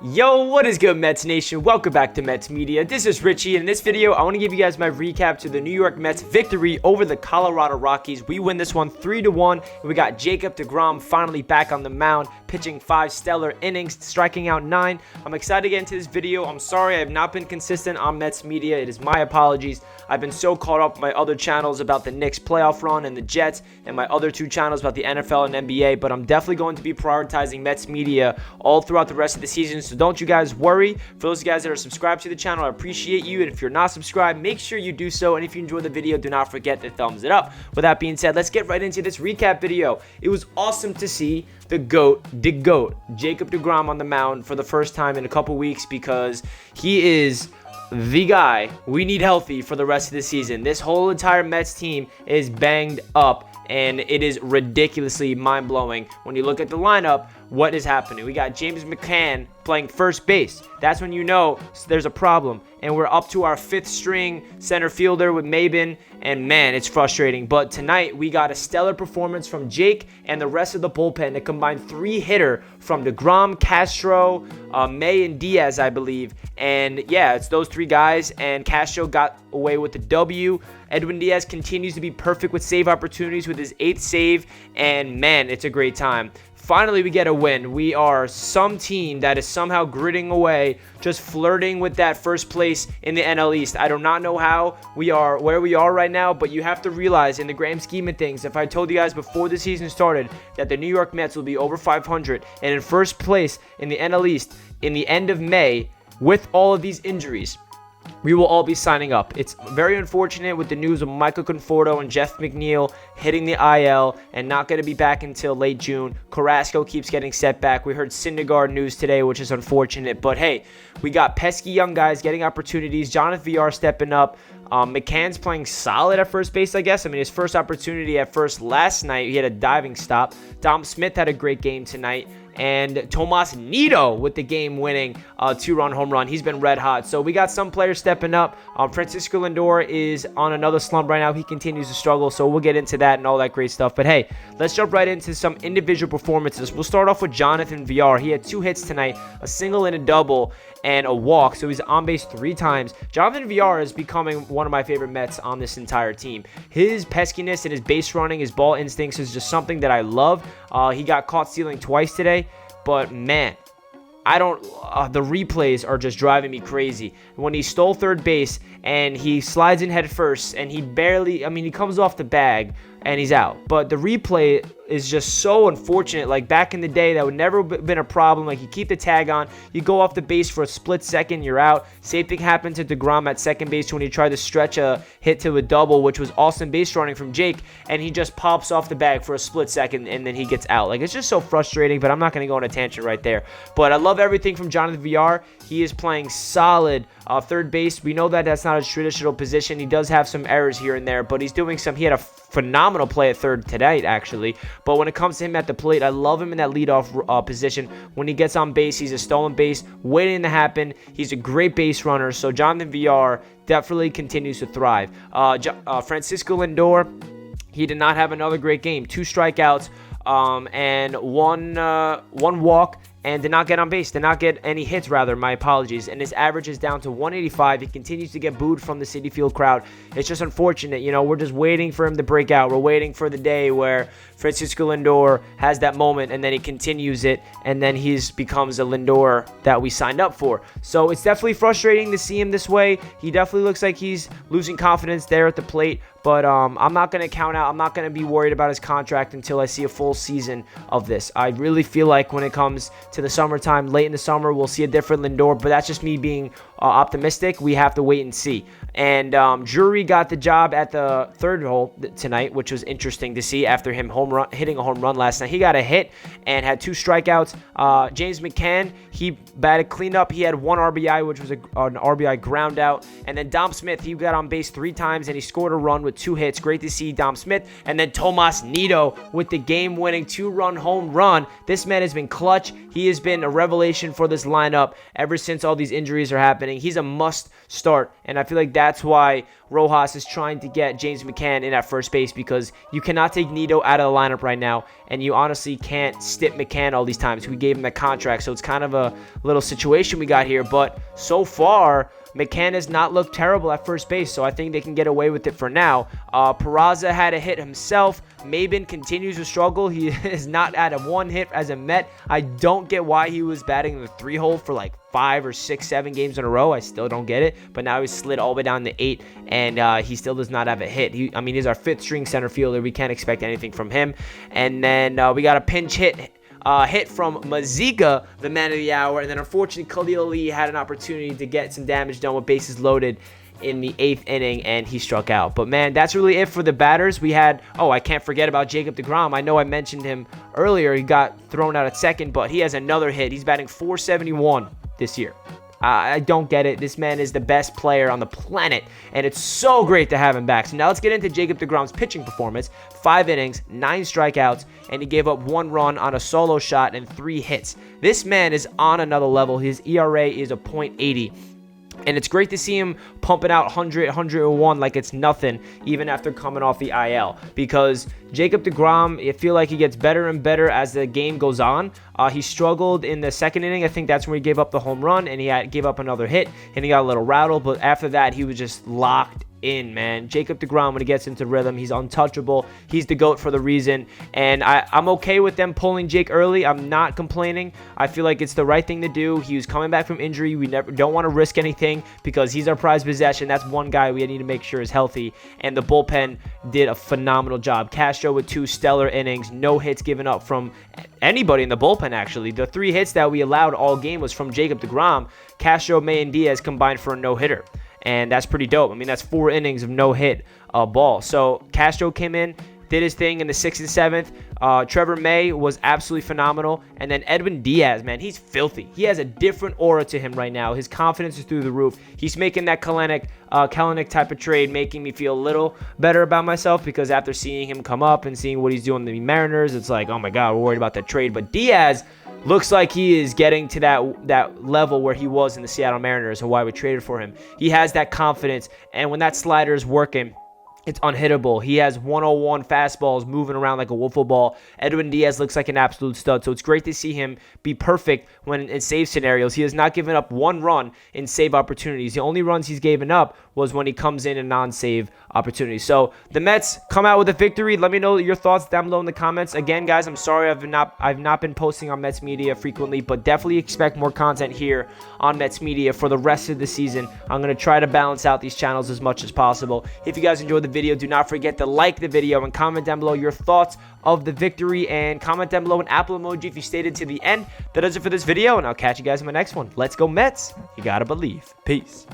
Yo, what is good, Mets Nation? Welcome back to Mets Media. This is Richie, and in this video, I want to give you guys my recap to the New York Mets victory over the Colorado Rockies. We win this one 3-1, and we got Jacob Degrom finally back on the mound, pitching 5 stellar innings, striking out 9. I'm excited to get into this video. I'm sorry I have not been consistent on Mets Media. It is my apologies. I've been so caught up with my other channels about the Knicks playoff run and the Jets, and my other 2 channels about the NFL and NBA, but I'm definitely going to be prioritizing Mets Media all throughout the rest of the season. So don't you guys worry. For those guys that are subscribed to the channel, I appreciate you. And if you're not subscribed, make sure you do so. And if you enjoyed the video, do not forget to thumbs it up. With that being said, let's get right into this recap video. It was awesome to see the GOAT, Jacob Degrom on the mound for the first time in a couple weeks, because he is the guy we need healthy for the rest of the season. This whole entire Mets team is banged up, and it is ridiculously mind-blowing when you look at the lineup what is happening. We got James McCann playing first base. That's when you know there's a problem. And we're up to our 5th string center fielder with Maben, and man, it's frustrating. But tonight we got a stellar performance from Jake and the rest of the bullpen. A combined 3-hitter from Degrom, Castro, May, and Diaz, I believe. And yeah, it's those 3 guys, and Castro got away with the W. Edwin Diaz continues to be perfect with save opportunities with his 8th save, and man, it's a great time. Finally, we get a win. We are some team that is somehow gritting away, just flirting with that first place in the NL East. I do not know how we are where we are right now, but you have to realize in the grand scheme of things, if I told you guys before the season started that the New York Mets will be over 500 and in first place in the NL East in the end of May with all of these injuries, we will all be signing up. It's very unfortunate with the news of Michael Conforto and Jeff McNeil hitting the IL and not going to be back until late June. Carrasco keeps getting set back. We heard Syndergaard news today, which is unfortunate. But hey, we got pesky young guys getting opportunities. Jonathan VR stepping up. McCann's playing solid at first base, I guess. I mean, his first opportunity at first last night, he had a diving stop. Dom Smith had a great game tonight. And Tomas Nido with the game-winning 2-run home run. He's been red hot. So we got some players stepping up. Francisco Lindor is on another slump right now. He continues to struggle, so we'll get into that and all that great stuff. But hey, let's jump right into some individual performances. We'll start off with Jonathan VR. He had 2 hits tonight, a single and a double, and a walk. So he's on base 3 times. Jonathan VR is becoming one of my favorite Mets on this entire team. His peskiness and his base running, his ball instincts is just something that I love. He got caught stealing twice today, but man, the replays are just driving me crazy. When he stole third base and he slides in head first and he he comes off the bag and he's out. But the replay is just so unfortunate. Like back in the day, that would never have been a problem. Like you keep the tag on, you go off the base for a split second, you're out. Same thing happened to Degrom at second base when he tried to stretch a hit to a double, which was awesome base running from Jake, and he just pops off the bag for a split second and then he gets out. Like it's just so frustrating, but I'm not going to go on a tangent right there. But I love everything from Jonathan VR. He is playing solid third base. We know that that's not his traditional position. He does have some errors here and there, but he's doing some. He had a phenomenal play at third tonight, actually. But when it comes to him at the plate, I love him in that leadoff position. When he gets on base, he's a stolen base waiting to happen. He's a great base runner. So Jonathan VR definitely continues to thrive. Francisco Lindor, he did not have another great game. 2 strikeouts and one walk, and did not get on base, did not get any hits, rather, my apologies. And his average is down to 185. He continues to get booed from the Citi Field crowd. It's just unfortunate. You know, we're just waiting for him to break out. We're waiting for the day where Francisco Lindor has that moment, and then he continues it, and then he becomes a Lindor that we signed up for. So it's definitely frustrating to see him this way. He definitely looks like he's losing confidence there at the plate. But I'm not going to count out. I'm not going to be worried about his contract until I see a full season of this. I really feel like when it comes to the summertime, late in the summer, we'll see a different Lindor. But that's just me being optimistic. We have to wait and see. And Drury got the job at the third hole tonight, which was interesting to see after him hitting a home run last night. He got a hit and had 2 strikeouts. James McCann, he batted cleanup. He had 1 RBI, which was an RBI ground out. And then Dom Smith, he got on base 3 times and he scored a run with 2 hits. Great to see Dom Smith. And then Tomas Nido with the game-winning 2-run home run. This man has been clutch. He has been a revelation for this lineup ever since all these injuries are happening. He's a must start, and I feel like that that's why Rojas is trying to get James McCann in at first base, because you cannot take Nido out of the lineup right now, and you honestly can't stip McCann all these times. We gave him that contract, so it's kind of a little situation we got here. But so far, McCann has not looked terrible at first base, so I think they can get away with it for now. Peraza had a hit himself. Maben continues to struggle. He is not at a one hit as a Met. I don't get why he was batting in the 3-hole for like 5 or 6, 7 games in a row. I still don't get it, but now he's slid all the way down to 8, and he still does not have a hit. He's our 5th string center fielder. We can't expect anything from him. And then we got a pinch hit from Maziga, the man of the hour, and then unfortunately Khalil Lee had an opportunity to get some damage done with bases loaded in the 8th inning, and he struck out. But man, that's really it for the batters. We had, I can't forget about Jacob Degrom. I know I mentioned him earlier. He got thrown out at second, but he has another hit. He's batting .471 this year. I don't get it. This man is the best player on the planet, and it's so great to have him back. So now let's get into Jacob Degrom's pitching performance. 5 innings, 9 strikeouts, and he gave up 1 run on a solo shot and 3 hits. This man is on another level. His ERA is a .80. And it's great to see him pumping out 100, 101 like it's nothing, even after coming off the IL. Because Jacob Degrom, I feel like he gets better and better as the game goes on. He struggled in the 2nd inning. I think that's where he gave up the home run, and he gave up another hit, and he got a little rattled. But after that, he was just locked in, man. Jacob Degrom, when he gets into rhythm, he's untouchable. He's the GOAT for the reason, and I'm okay with them pulling Jake early. I'm not complaining. I feel like it's the right thing to do. He was coming back from injury. We don't want to risk anything because he's our prized possession. That's one guy we need to make sure is healthy, and the bullpen did a phenomenal job. Castro with 2 stellar innings, no hits given up from anybody in the bullpen, actually. The 3 hits that we allowed all game was from Jacob Degrom. Castro, May, and Diaz combined for a no-hitter. And that's pretty dope. I mean, that's 4 innings of no-hit ball. So Castro came in, did his thing in the 6th and 7th. Trevor May was absolutely phenomenal. And then Edwin Diaz, man, he's filthy. He has a different aura to him right now. His confidence is through the roof. He's making that Kellenic type of trade, making me feel a little better about myself, because after seeing him come up and seeing what he's doing to the Mariners, it's like, oh my God, we're worried about that trade. But Diaz looks like he is getting to that level where he was in the Seattle Mariners and why we traded for him. He has that confidence, and when that slider is working, it's unhittable. He has 101 fastballs moving around like a wiffle ball. Edwin Diaz looks like an absolute stud, so it's great to see him be perfect when in save scenarios. He has not given up 1 run in save opportunities. The only runs he's given up was when he comes in non-save opportunities. So the Mets come out with a victory. Let me know your thoughts down below in the comments. Again, guys, I'm sorry I've not been posting on Mets Media frequently, but definitely expect more content here on Mets Media for the rest of the season. I'm going to try to balance out these channels as much as possible. If you guys enjoyed the video, do not forget to like the video and comment down below your thoughts of the victory, and comment down below an Apple emoji if you stayed it to the end. That does it for this video, and I'll catch you guys in my next one. Let's go Mets. You gotta believe. Peace.